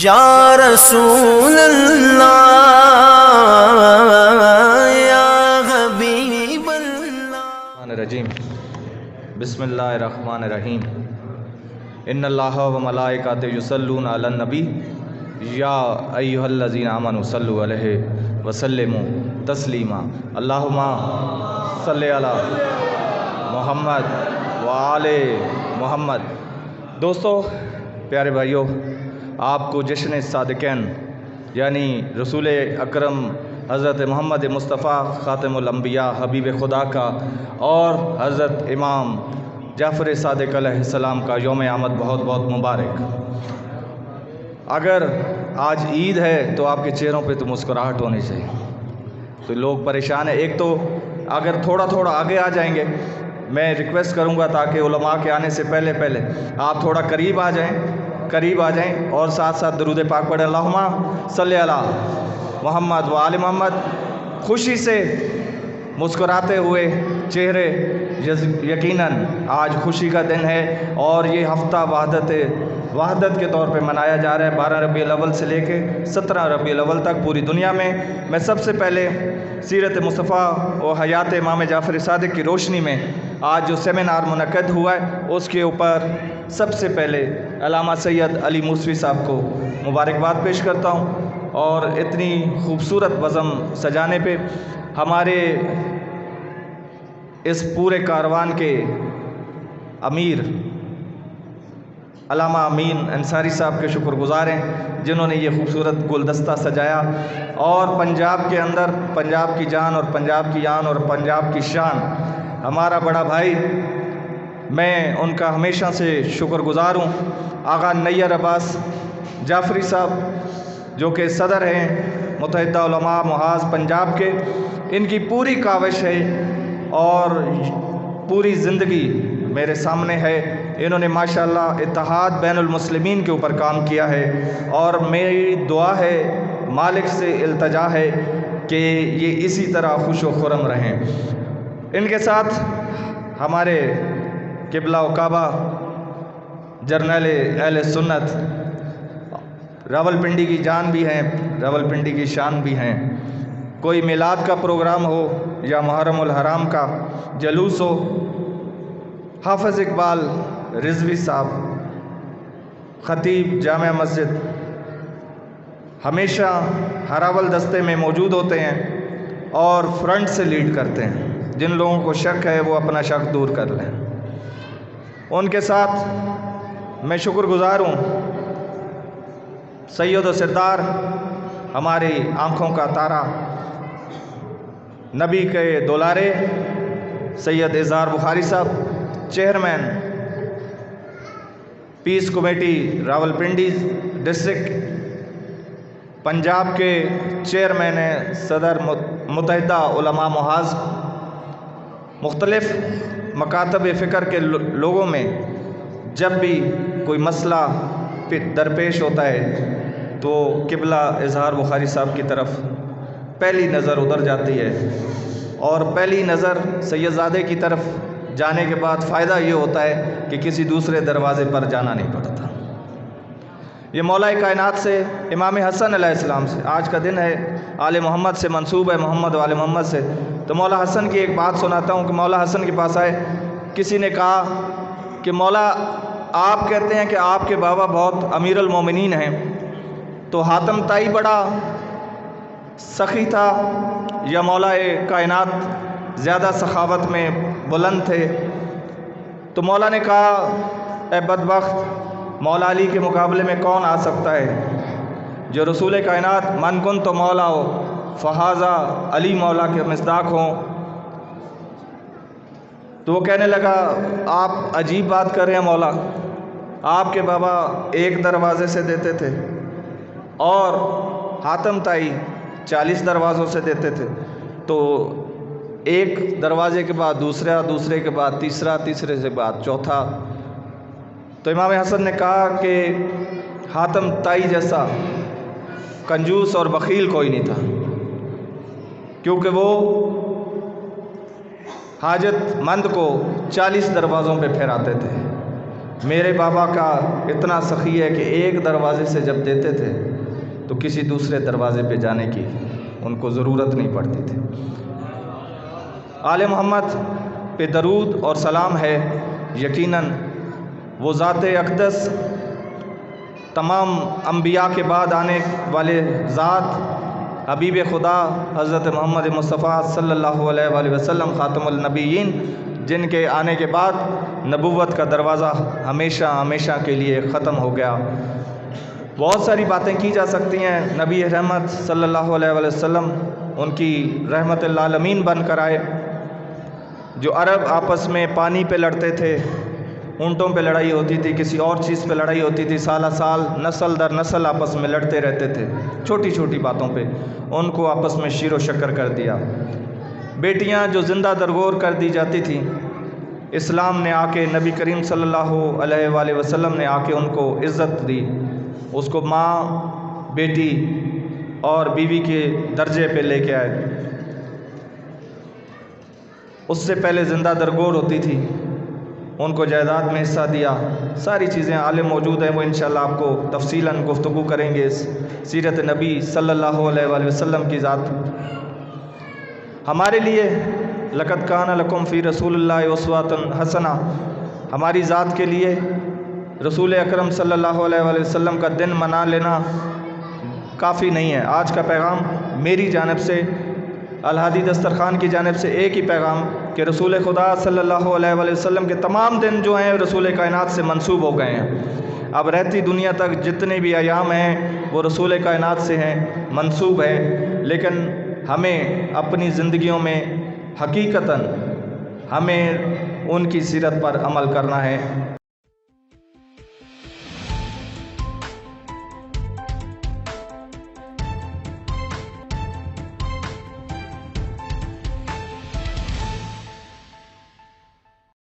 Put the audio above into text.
या रसूल अल्लाह या हबीब अल्लाह। रजीम बिस्मिल्लाहिर्रहमानिर्रहीम इन्नल्लाह व मलाइकातहु युसल्लूना अलन नबी या अय्युहल्लज़ीना आमनू सल्लु अलैहि व सल्लिमू तस्लीमा अल्लाहुम्मा सल्लि अला मोहम्मद व आले मोहम्मद। दोस्तों, प्यारे भाइयों, आपको जश्न सादिक़ैन यानी रसूल अकरम हज़रत मोहम्मद मुस्तफ़ा ख़ातिमुल अंबिया हबीब खुदा का और हज़रत इमाम जाफ़र सादिक़ अलैहिस्सलाम का यौम आमद बहुत बहुत मुबारक। अगर आज ईद है तो आपके चेहरों पे तो मुस्कुराहट होनी चाहिए। तो लोग परेशान हैं। एक तो अगर थोड़ा थोड़ा आगे आ जाएंगे, मैं रिक्वेस्ट करूंगा ताकि उलमा के आने से पहले पहले आप थोड़ा करीब आ जाएं और साथ साथ दरूद पाक पढ़ें। अल्लाहुम्मा सल्लि अला मोहम्मद व आले मोहम्मद। खुशी से मुस्कुराते हुए चेहरे, यकीनन आज खुशी का दिन है और ये हफ़्ता वहदत के तौर पे मनाया जा रहा है। 12 रबीउल अव्वल से लेके 17 रबीउल अव्वल तक पूरी दुनिया में। मैं सबसे पहले सीरत मुस्तफ़ा और हयात इमाम जाफ़र सादिक़ की रोशनी में आज जो सेमिनार मुनक़्क़द हुआ है उसके ऊपर सबसे पहले अल्लामा सैयद अली मूसवी साहब को मुबारकबाद पेश करता हूँ। और इतनी खूबसूरत बज़म सजाने पे हमारे इस पूरे कारवान के अमीर अल्लामा अमीन अंसारी साहब के शुक्रगुज़ार हैं, जिन्होंने ये खूबसूरत गुलदस्ता सजाया और पंजाब के अंदर पंजाब की जान और पंजाब की आन और पंजाब की शान हमारा बड़ा भाई, मैं उनका हमेशा से शुक्रगुज़ार हूँ। आगा नैयर अब्बास जाफ़री साहब जो कि सदर हैं मुत्तहिदा उलमा मुहाज़ पंजाब के, इनकी पूरी काविश है और पूरी ज़िंदगी मेरे सामने है। इन्होंने माशाअल्लाह इत्तेहाद बैनुल मुस्लिमीन के ऊपर काम किया है और मेरी दुआ है, मालिक से इल्तजा है कि ये इसी तरह खुश व खुर्रम रहें। इनके साथ हमारे किबला व काबा जर्नल अहले सुन्नत रावलपिंडी की जान भी हैं, रावलपिंडी की शान भी हैं। कोई मिलाद का प्रोग्राम हो या मुहर्रमुल हराम का जलूस हो, हाफ़िज़ इकबाल रिज़वी साहब ख़तीब जामिया मस्जिद हमेशा हरावल दस्ते में मौजूद होते हैं और फ्रंट से लीड करते हैं। जिन लोगों को शक है वो अपना शक दूर कर लें। उनके साथ मैं शुक्रगुज़ार हूँ सैयद व सरदार, हमारी आँखों का तारा, नबी के दुलारे सैयद इज़हार बुखारी साहब, chairman peace committee Rawalpindi district Punjab के चेयरमैन हैं, सदर मुत्तहिदा उलमा मुहाज़। मुख्तलिफ़ मकातब फ़िक्र के लोगों में जब भी कोई मसला दरपेश होता है तो किबला इज़हार बुखारी साहब की तरफ पहली नज़र उधर जाती है और पहली नज़र सैयदज़ादे की तरफ जाने के बाद फ़ायदा ये होता है कि किसी दूसरे दरवाज़े पर जाना नहीं पड़ता। ये मौलाए कायनात से इमाम हसन अलैहिस्सलाम से आज का दिन है, आले मोहम्मद से मंसूब है, मोहम्मद वाले मोहम्मद से। तो मौला हसन की एक बात सुनाता हूँ कि मौला हसन के पास आए, किसी ने कहा कि मौला आप कहते हैं कि आपके बाबा बहुत अमीरुल मोमिनीन हैं, तो हातम ताई बड़ा सखी था या मौलाए कायनात ज़्यादा सखावत में बुलंद थे? तो मौला ने कहा, ए बदबख्त, मौला अली के मुकाबले में कौन आ सकता है? जो रसूल कायनात मन कुन तो मौला हो फ़हाज़ा अली मौला के मिस्दाक हों। तो वो कहने लगा, आप अजीब बात कर रहे हैं मौला, आपके बाबा एक दरवाज़े से देते थे और हातम ताई 40 दरवाज़ों से देते थे। तो एक दरवाज़े के बाद दूसरा, दूसरे के बाद तीसरा, तीसरे से बाद चौथा। तो इमाम हसन ने कहा कि हातम ताई जैसा कंजूस और बख़ील कोई नहीं था, क्योंकि वो हाजतमंद को 40 दरवाज़ों पे फहराते थे। मेरे बाबा का इतना सखी है कि एक दरवाज़े से जब देते थे तो किसी दूसरे दरवाज़े पे जाने की उनको ज़रूरत नहीं पड़ती थी। आले मोहम्मद पे दरूद और सलाम है। यकीनन वो ज़ात अक़दस, तमाम अम्बिया के बाद आने वाले ज़ात, हबीब खुदा हज़रत मोहम्मद मुस्तफ़ा सल्लल्लाहु अलैहि वसल्लम ख़ातमुल नबीयीन, जिनके आने के बाद नबुव्वत का दरवाज़ा हमेशा हमेशा के लिए ख़त्म हो गया। बहुत सारी बातें की जा सकती हैं। नबी रहमत सल्लल्लाहु अलैहि वसल्लम उनकी रहमतुल आलमीन बनकर आए। जो अरब आपस में पानी पे लड़ते थे, ऊँटों पे लड़ाई होती थी, किसी और चीज़ पे लड़ाई होती थी, साल साल नस्ल दर नस्ल आपस में लड़ते रहते थे छोटी छोटी बातों पे, उनको आपस में शीरो शक्कर कर दिया। बेटियां जो ज़िंदा दरगोर कर दी जाती थी, इस्लाम ने आके, नबी करीम सल्लल्लाहु अलैहि वसल्लम ने आके उनको इज़्ज़त दी, उसको माँ, बेटी और बीवी के दर्जे पे लेके आए। उससे पहले ज़िंदा दरगोर होती थी, उनको जायदाद में हिस्सा दिया। सारी चीज़ें आले मौजूद हैं, वो इंशाअल्लाह आपको तफसीलन गुफ्तगू करेंगे इस सीरत नबी सल्लल्लाहु अलैहि वसल्लम की ज़ात। हमारे लिए लक़द काना लकुम फ़ी रसूलिल्लाहि उस्वतुन हसना, हमारी ज़ात के लिए रसूल अकरम सल्लल्लाहु अलैहि वसल्लम का दिन मना लेना काफ़ी नहीं है। आज का पैगाम मेरी जानिब से, अलहादी दस्तरखान की जानिब से एक ही पैगाम कि रसूल खुदा सल्लल्लाहु अलैहि वसल्लम के तमाम दिन जो हैं रसूल कायनात से मंसूब हो गए हैं। अब रहती दुनिया तक जितने भी अयाम हैं वो रसूल कायनात से हैं, मंसूब हैं। लेकिन हमें अपनी ज़िंदगियों में हकीकतन हमें उनकी सीरत पर अमल करना है।